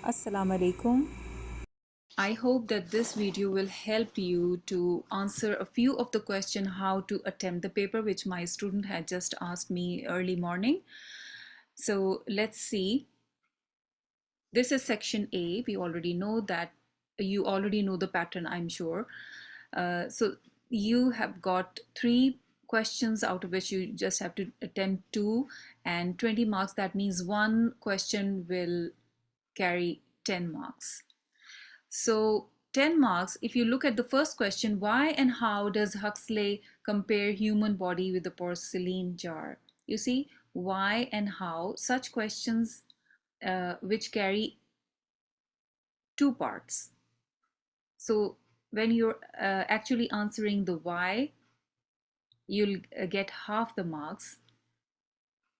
Assalamu alaikum. I hope that this video will help you to answer a few of the questions how to attempt the paper which my student had just asked me early morning. So let's see. This is section A. We already know that you already know the pattern, I'm sure. So you have got 3 questions out of which you just have to attempt 2 and 20 marks. That means one question will carry 10 marks. So 10 marks, if you look at the first question, why and how does Huxley compare human body with a porcelain jar? You see, why and how, such questions which carry 2 parts. So when you're actually answering the why, you'll get half the marks.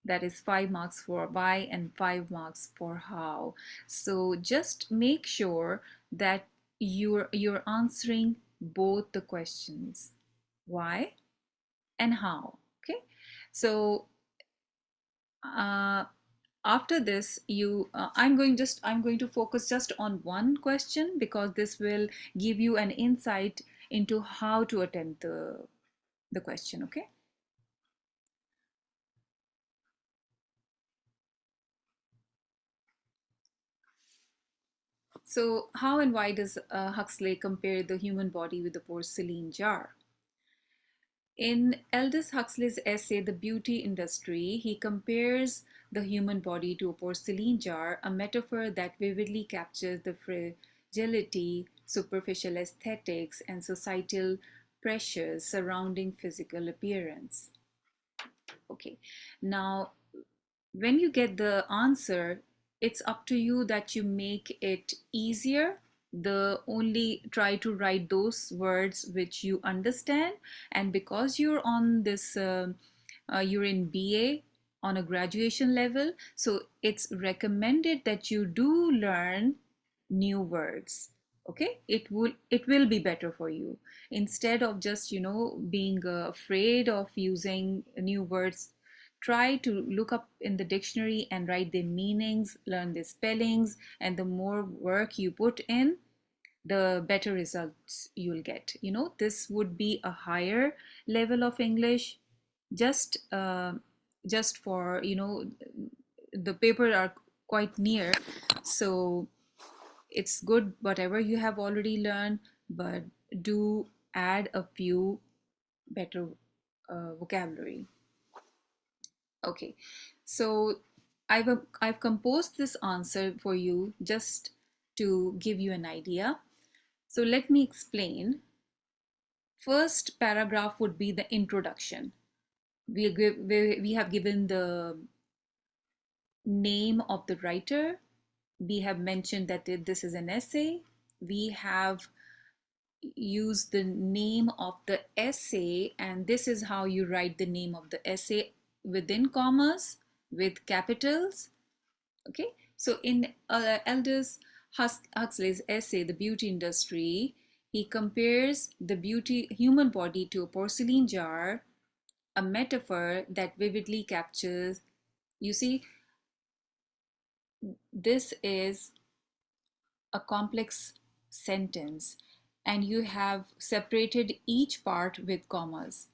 That is 5 marks for why and 5 marks for how. So just make sure that you're answering both the questions, why and how. Okay, so uh, after this I'm going to focus just on one question because this will give you an insight into how to attempt the question. Okay. So, how and why does Huxley compare the human body with the porcelain jar? In Aldous Huxley's essay, The Beauty Industry, he compares the human body to a porcelain jar, a metaphor that vividly captures the fragility, superficial aesthetics, and societal pressures surrounding physical appearance. Okay, now when you get the answer, it's up to you that you make it easier. The only try to write those words which you understand, and because you're on this you're in BA on a graduation level, so it's recommended that you do learn new words. Okay, it will be better for you instead of just being afraid of using new words. Try to look up in the dictionary and write their meanings, learn their spellings, and the more work you put in, the better results you'll get. This would be a higher level of English. Just for the paper are quite near, so it's good whatever you have already learned, but do add a few better vocabulary. Okay, so I've composed this answer for you just to give you an idea. So let me explain. First paragraph would be the introduction. We have given the name of the writer. We have mentioned that this is an essay. We have used the name of the essay, and this is how you write the name of the essay within commas with capitals. Okay, so in Aldous Huxley's essay, The Beauty Industry, he compares the human body to a porcelain jar, a metaphor that vividly captures, you see, this is a complex sentence and you have separated each part with commas.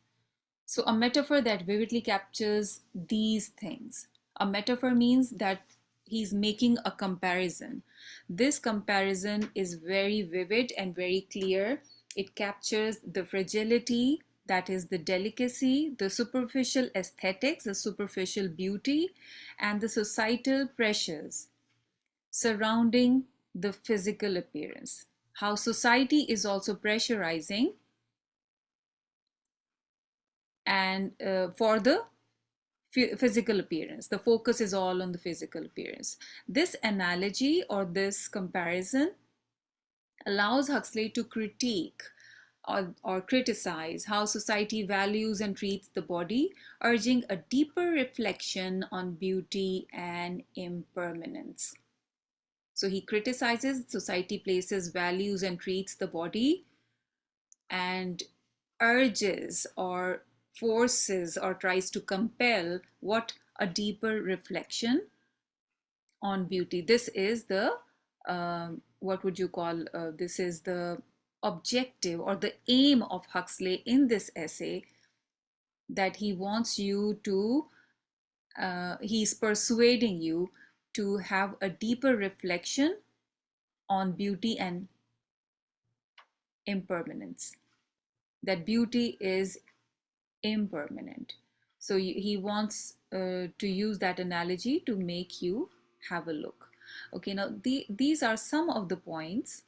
So a metaphor that vividly captures these things. A metaphor means that he's making a comparison. This comparison is very vivid and very clear. It captures the fragility, that is the delicacy, the superficial aesthetics, the superficial beauty, and the societal pressures surrounding the physical appearance. How society is also pressurizing and for the physical appearance. The focus is all on the physical appearance. This analogy or this comparison allows Huxley to critique or criticize how society values and treats the body, urging a deeper reflection on beauty and impermanence. So he criticizes society places values and treats the body and urges or forces or tries to compel what a deeper reflection on beauty. This is the what would you call, this is the objective or the aim of Huxley in this essay, that he wants you to, he's persuading you to have a deeper reflection on beauty and impermanence, that beauty is impermanent. So he wants to use that analogy to make you have a look. Okay, now these are some of the points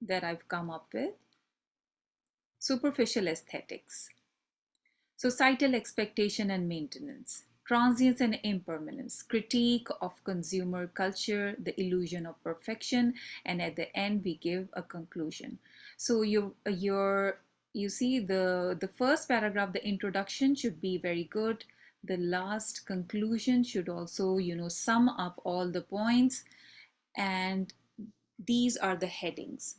that I've come up with. Superficial aesthetics, societal expectation and maintenance, transience and impermanence, critique of consumer culture, the illusion of perfection, and at the end we give a conclusion. So you see the first paragraph, the introduction should be very good. The last conclusion should also, sum up all the points, and these are the headings.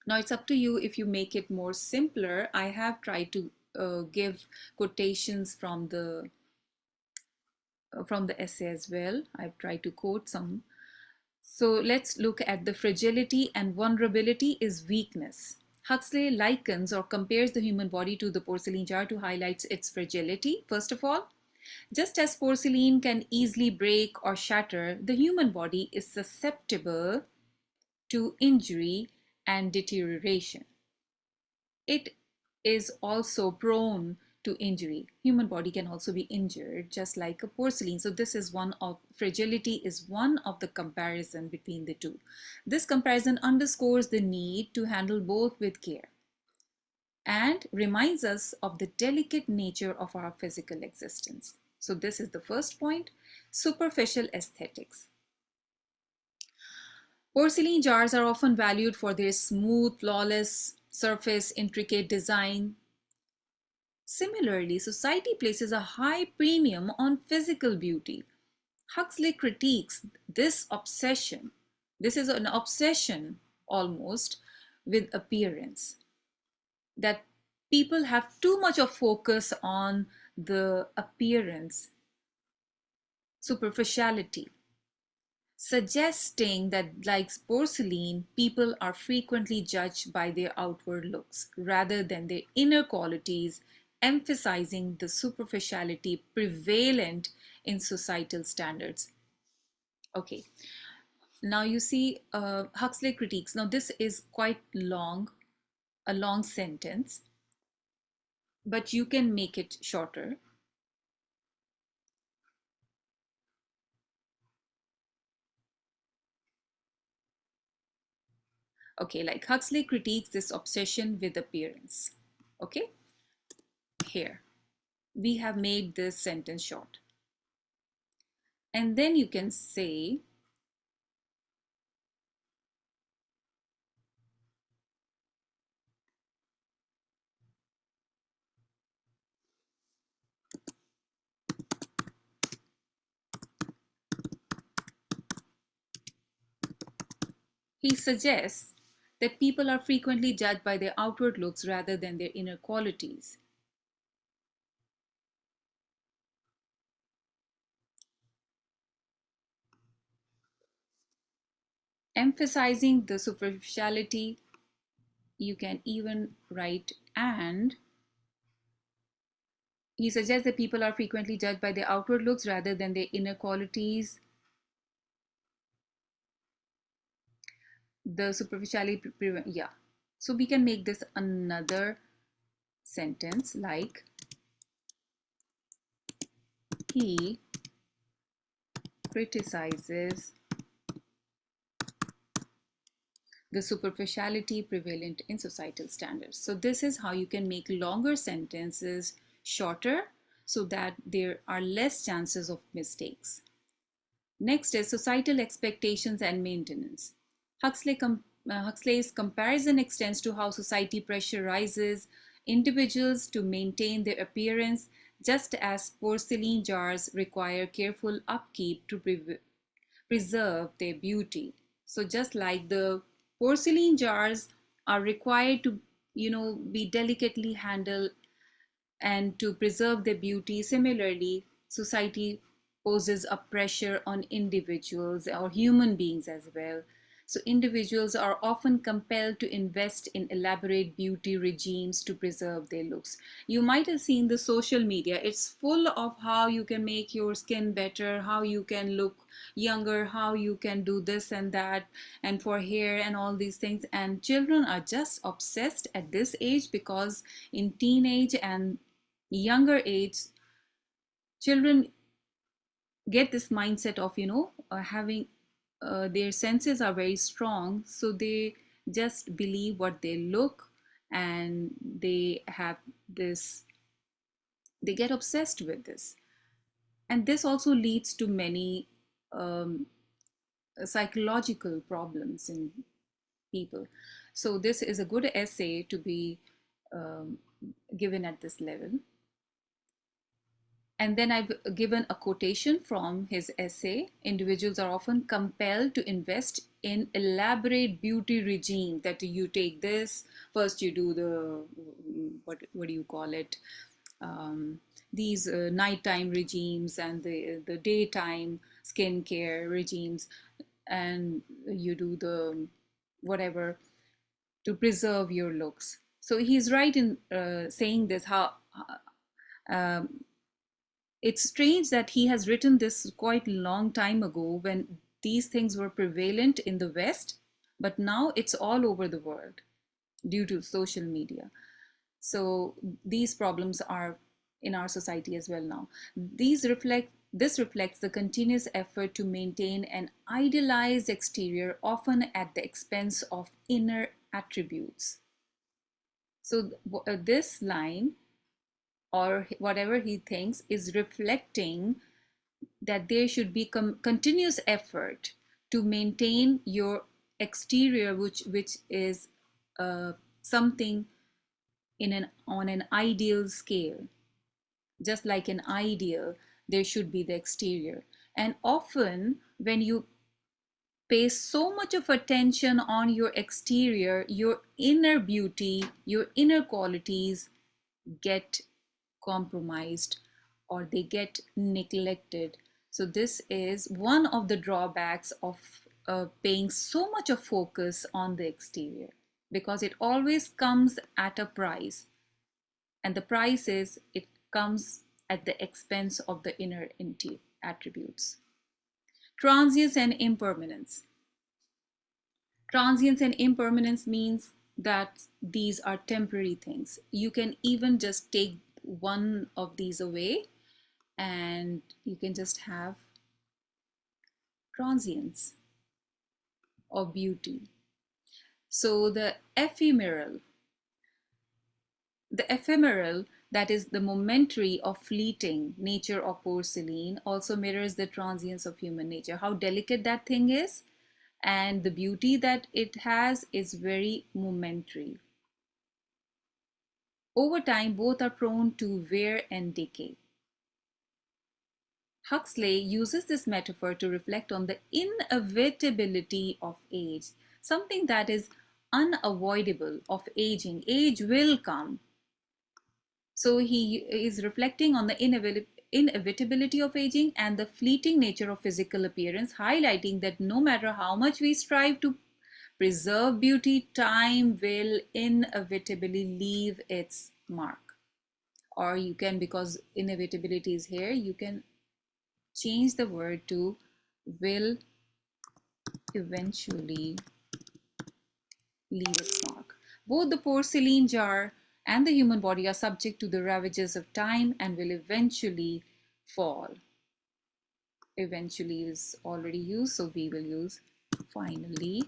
Now it's up to you if you make it more simpler. I have tried to give quotations from the essay as well. I've tried to quote some. So let's look at the fragility and vulnerability is weakness. Huxley likens or compares the human body to the porcelain jar to highlight its fragility. First of all, just as porcelain can easily break or shatter, the human body is susceptible to injury and deterioration. It is also prone to injury. Human body can also be injured just like a porcelain. So this is one of, fragility is one of the comparison between the two. This comparison underscores the need to handle both with care and reminds us of the delicate nature of our physical existence. So this is the first point. Superficial aesthetics. Porcelain jars are often valued for their smooth, flawless surface, intricate design. Similarly, society places a high premium on physical beauty. Huxley critiques this obsession. This is an obsession almost with appearance, that people have too much of focus on the appearance, superficiality, suggesting that, like porcelain, people are frequently judged by their outward looks rather than their inner qualities, emphasizing the superficiality prevalent in societal standards. Okay, now you see Huxley critiques. Now, this is quite long, a long sentence, but you can make it shorter. Okay, like Huxley critiques this obsession with appearance. Okay, here we have made this sentence short. And then you can say, he suggests that people are frequently judged by their outward looks rather than their inner qualities. Emphasizing the superficiality, you can even write and. He suggests that people are frequently judged by their outward looks rather than their inner qualities. The superficiality, yeah. So we can make this another sentence like, he criticizes the superficiality prevalent in societal standards. So this is how you can make longer sentences shorter so that there are less chances of mistakes. Next is societal expectations and maintenance. Huxley's comparison extends to how society pressurizes individuals to maintain their appearance, just as porcelain jars require careful upkeep to preserve their beauty. So just like the porcelain jars are required to, be delicately handled and to preserve their beauty, similarly, society poses a pressure on individuals or human beings as well. So, individuals are often compelled to invest in elaborate beauty regimes to preserve their looks. You might have seen the social media, it's full of how you can make your skin better, how you can look younger, how you can do this and that, and for hair and all these things. And children are just obsessed at this age because in teenage and younger age, children get this mindset of having their senses are very strong, so they just believe what they look, and they have this, they get obsessed with this, and this also leads to many um, psychological problems in people. So this is a good essay to be um, given at this level. And then I've given a quotation from his essay. Individuals are often compelled to invest in elaborate beauty regime, that you take this, first you do the, what do you call it? These nighttime regimes and the daytime skincare regimes, and you do the whatever to preserve your looks. So he's right in saying this, how um, it's strange that he has written this quite a long time ago when these things were prevalent in the West, but now it's all over the world due to social media. So these problems are in our society as well now. This reflects the continuous effort to maintain an idealized exterior, often at the expense of inner attributes. So this line, or whatever he thinks, is reflecting that there should be continuous effort to maintain your exterior, which is something in an on an ideal scale. Just like an ideal, there should be the exterior. And often when you pay so much of attention on your exterior, your inner beauty, your inner qualities get compromised, or they get neglected. So this is one of the drawbacks of paying so much of focus on the exterior, because it always comes at a price, and the price is it comes at the expense of the inner attributes. Transience and impermanence. Transience and impermanence means that these are temporary things. You can even just take one of these away and you can just have transience of beauty. So the ephemeral, that is the momentary or fleeting nature of porcelain, also mirrors the transience of human nature, how delicate that thing is, and the beauty that it has is very momentary. Over time, both are prone to wear and decay. Huxley uses this metaphor to reflect on the inevitability of age, something that is unavoidable of aging. Age will come. So he is reflecting on the inevitability of aging and the fleeting nature of physical appearance, highlighting that no matter how much we strive to preserve beauty, time will inevitably leave its mark. Or you can, because inevitability is here, you can change the word to will eventually leave its mark. Both the porcelain jar and the human body are subject to the ravages of time and will eventually fall. Eventually is already used, so we will use finally.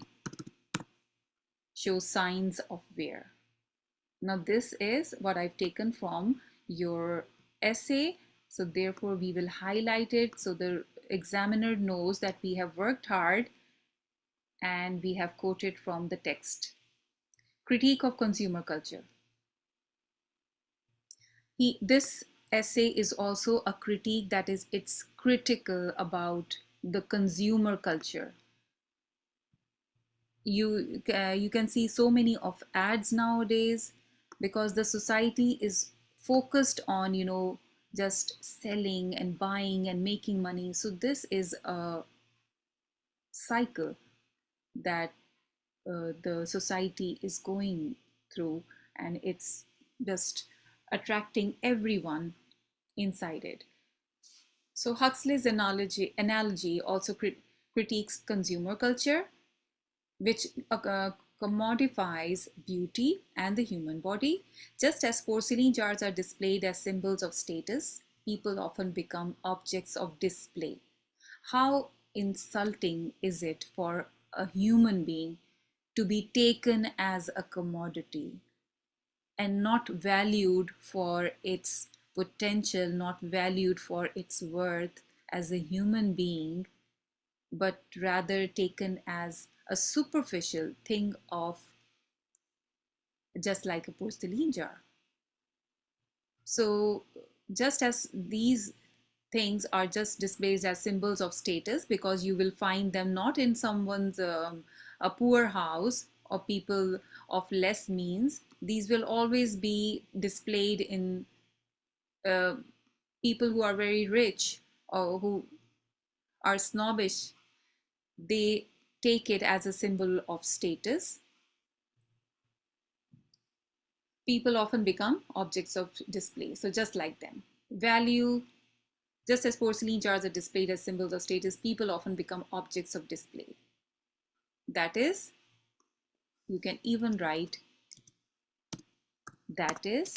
Show signs of wear. Now this is what I've taken from your essay, so therefore we will highlight it so the examiner knows that we have worked hard and we have quoted from the text. Critique of consumer culture. This essay is also a critique, that is, it's critical about the consumer culture. You can see so many of ads nowadays because the society is focused on just selling and buying and making money. So this is a cycle that the society is going through, and it's just attracting everyone inside it. So Huxley's analogy also critiques consumer culture, which commodifies beauty and the human body. Just as porcelain jars are displayed as symbols of status, people often become objects of display. How insulting is it for a human being to be taken as a commodity and not valued for its potential, not valued for its worth as a human being, but rather taken as a superficial thing of just like a porcelain jar. So, just as these things are just displayed as symbols of status, because you will find them not in someone's a poor house or people of less means. These will always be displayed in uh, people who are very rich or who are snobbish. They take it as a symbol of status. People often become objects of display. So just like them, value, just as porcelain jars are displayed as symbols of status, people often become objects of display. That is, you can even write, that is,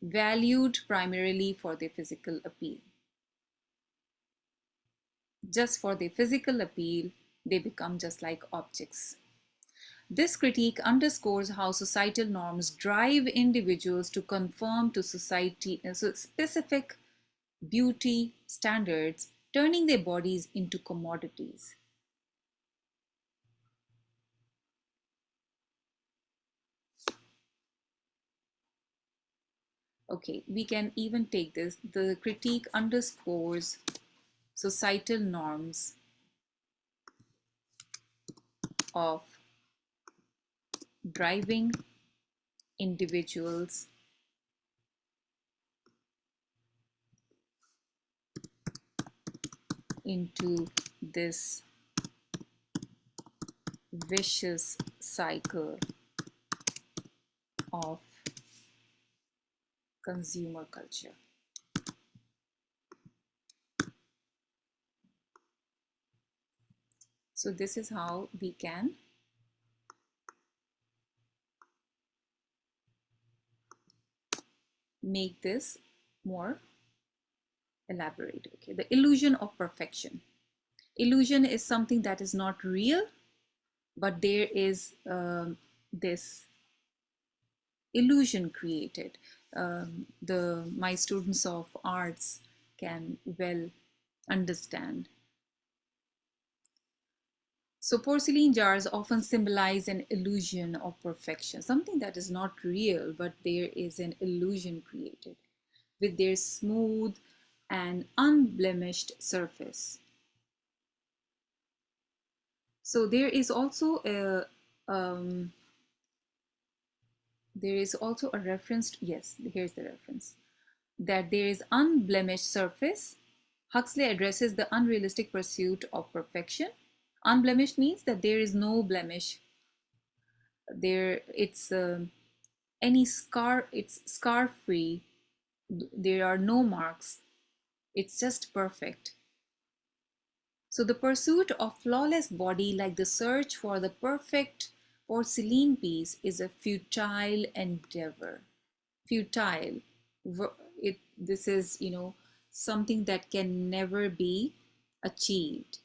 valued primarily for their physical appeal. Just for their physical appeal, they become just like objects. This critique underscores how societal norms drive individuals to conform to society specific beauty standards, turning their bodies into commodities. Okay, we can even take this. The critique underscores societal norms of driving individuals into this vicious cycle of consumer culture. So this is how we can make this more elaborate. Okay, the illusion of perfection. Illusion is something that is not real, but there is this illusion created. The my students of arts can well understand. So porcelain jars often symbolize an illusion of perfection, something that is not real, but there is an illusion created with their smooth and unblemished surface. So there is also a reference to, yes, here's the reference, that there is unblemished surface. Huxley addresses the unrealistic pursuit of perfection. Unblemished means that there is no blemish. There, it's any scar. It's scar free. There are no marks. It's just perfect. So the pursuit of flawless body, like the search for the perfect porcelain piece, is a futile endeavor. Futile. This is, something that can never be achieved,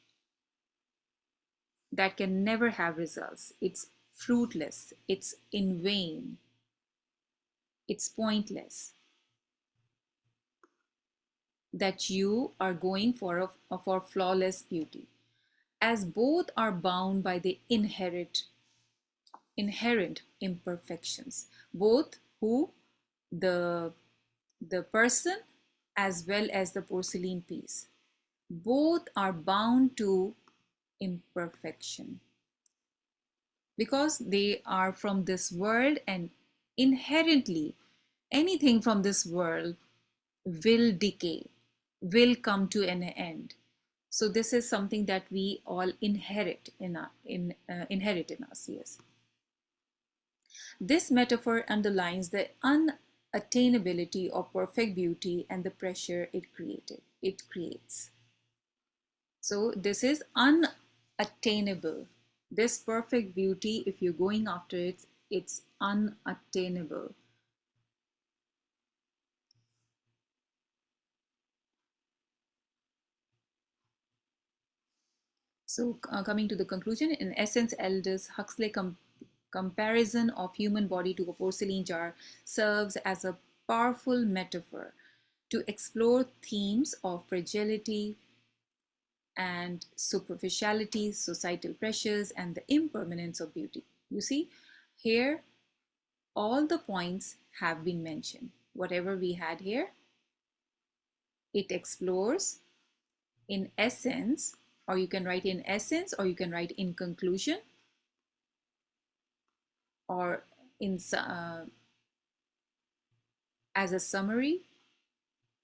that can never have results. It's fruitless, it's in vain, it's pointless, that you are going for flawless beauty, as both are bound by the inherent imperfections, both who the the person as well as the porcelain piece, both are bound to imperfection because they are from this world, and inherently anything from this world will decay, will come to an end. So this is something that we all inherit in us. Yes. This metaphor underlines the unattainability of perfect beauty and the pressure it creates. So this is unattainable. This perfect beauty, if you're going after it, it's unattainable. So coming to the conclusion, in essence, Aldous Huxley comparison of human body to a porcelain jar serves as a powerful metaphor to explore themes of fragility and superficiality, societal pressures, and the impermanence of beauty. You see, here all the points have been mentioned. Whatever we had here, it explores in essence, or you can write in essence, or you can write in conclusion, or as a summary,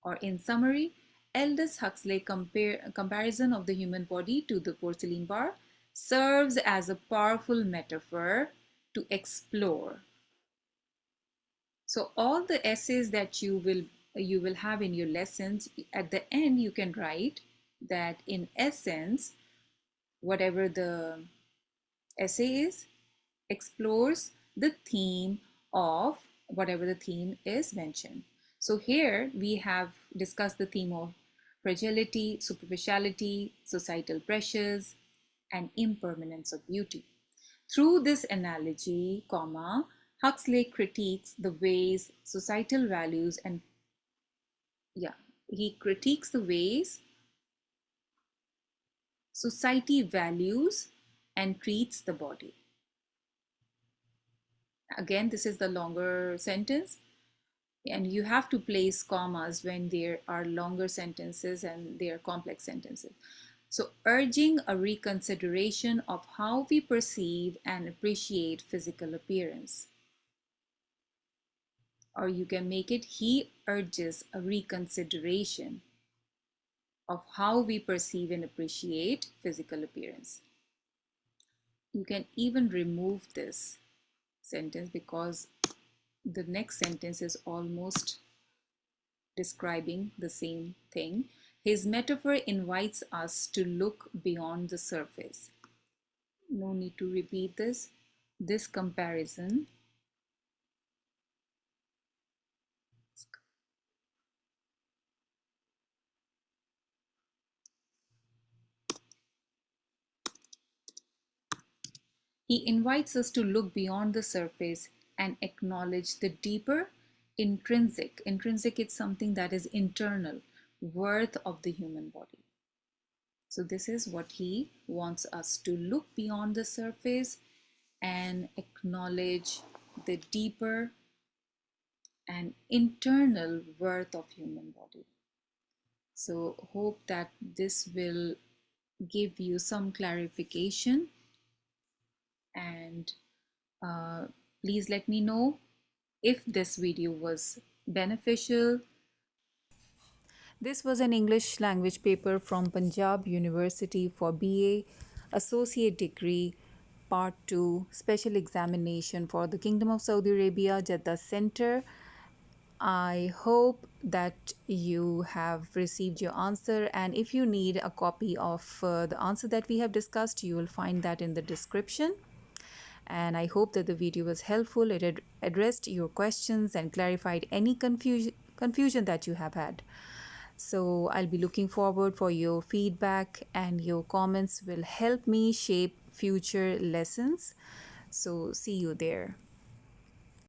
or in summary. Aldous Huxley comparison of the human body to the porcelain bar serves as a powerful metaphor to explore. So all the essays that you will have in your lessons, at the end you can write that in essence, whatever the essay is, explores the theme of whatever the theme is mentioned. So here we have discussed the theme of fragility, superficiality, societal pressures, and impermanence of beauty. Through this analogy, comma, Huxley critiques the ways societal values and yeah, he critiques the ways society values and treats the body. Again, this is the longer sentence, and you have to place commas when there are longer sentences and they are complex sentences. So, urging a reconsideration of how we perceive and appreciate physical appearance. Or you can make it, he urges a reconsideration of how we perceive and appreciate physical appearance. You can even remove this sentence because the next sentence is almost describing the same thing. His metaphor invites us to look beyond the surface. No need to repeat this. This comparison he invites us to look beyond the surface and acknowledge the deeper intrinsic it's something that is internal worth of the human body. So this is what he wants us to look beyond the surface and acknowledge the deeper and internal worth of human body. So hope that this will give you some clarification, and please let me know if this video was beneficial. This was an English language paper from Punjab University for BA Associate Degree Part 2 Special Examination for the Kingdom of Saudi Arabia, Jeddah Center. I hope that you have received your answer, and if you need a copy of the answer that we have discussed, you will find that in the description. And I hope that the video was helpful. It addressed your questions and clarified any confusion that you have had. So I'll be looking forward for your feedback, and your comments will help me shape future lessons. So see you there.